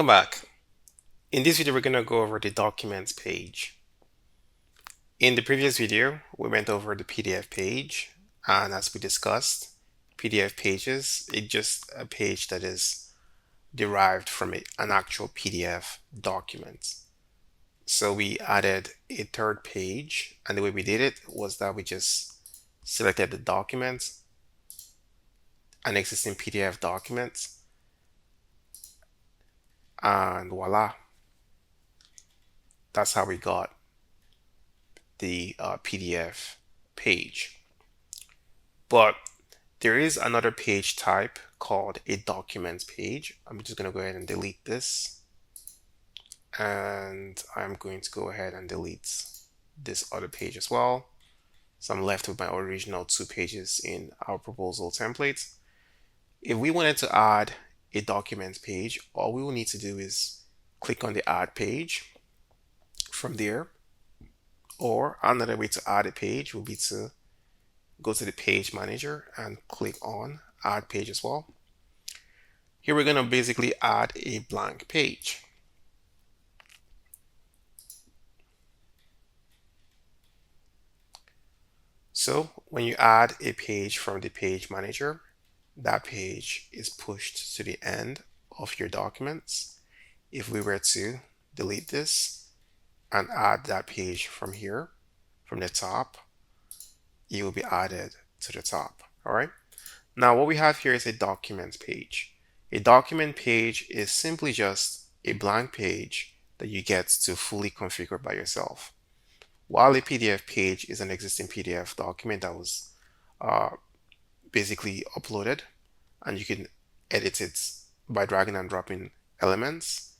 Welcome back. In this video, we're going to go over the documents page. In the previous video, we went over the PDF page, and as we discussed, PDF pages is just a page that is derived from an actual PDF document. So we added a third page, and the way we did it was that we just selected the document, an existing PDF document, and voila, that's how we got the PDF page. But there is another page type called a documents page. I'm just going to go ahead and delete this, and I'm going to go ahead and delete this other page as well. So I'm left with my original 2 pages in our proposal template. If we wanted to add a documents page, all we will need to do is click on the add page from there. Or another way to add a page would be to go to the page manager and click on add page as well. Here we're going to basically add a blank page. So when you add a page from the page manager, that page is pushed to the end of your documents. If we were to delete this and add that page from here, from the top, it will be added to the top. All right. Now what we have here is a documents page. A document page is simply just a blank page that you get to fully configure by yourself. While a PDF page is an existing PDF document that was basically uploaded, and you can edit it by dragging and dropping elements.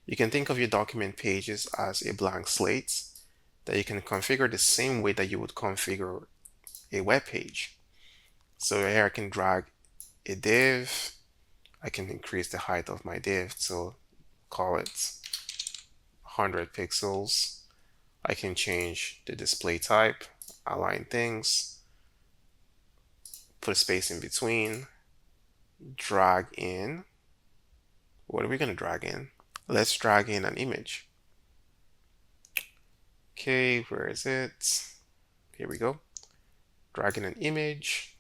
You can think of your document pages as a blank slate that you can configure the same way that you would configure a web page. So here I can drag a div. I can increase the height of my div to call it 100 pixels. I can change the display type, align things, put a space in between, drag in. What are we going to drag in? Let's drag in an image. Okay, where is it? Here we go. Drag in an image.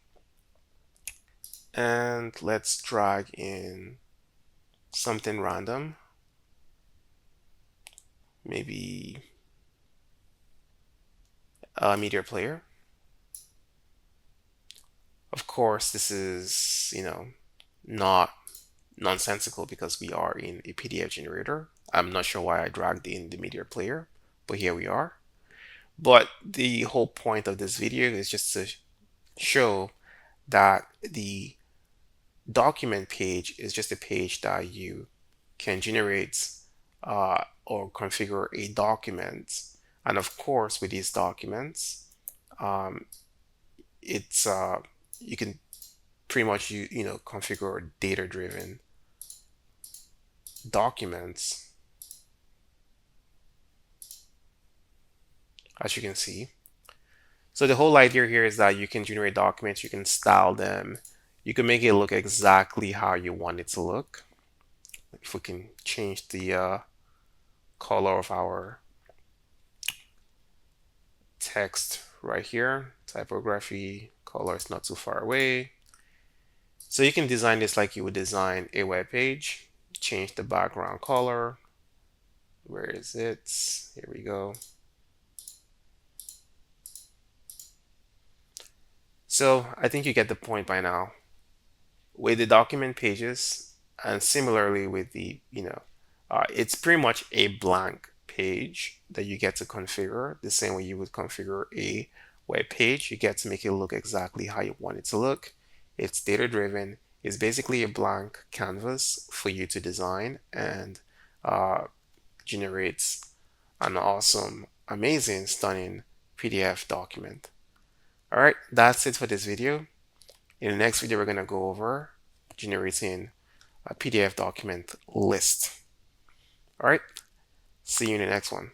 And let's drag in something random. Maybe a media player. Of course, this is, not nonsensical because we are in a PDF generator. I'm not sure why I dragged in the media player, but here we are. But the whole point of this video is just to show that the document page is just a page that you can generate or configure a document. And of course, with these documents, it's you can pretty much configure data-driven documents, as you can see. So the whole idea here is that you can generate documents, you can style them, you can make it look exactly how you want it to look. If we can change the color of our text right here, typography, color is not too far away. So you can design this like you would design a web page. Change the background color. Where is it? Here we go. So I think you get the point by now. With the document pages, and similarly with the, it's pretty much a blank page that you get to configure the same way you would configure a web page. You get to make it look exactly how you want it to look. It's data driven. It's basically a blank canvas for you to design and generates an awesome, amazing, stunning PDF document. All right, that's it for this video. In the next video, we're going to go over generating a PDF document list. All right, see you in the next one.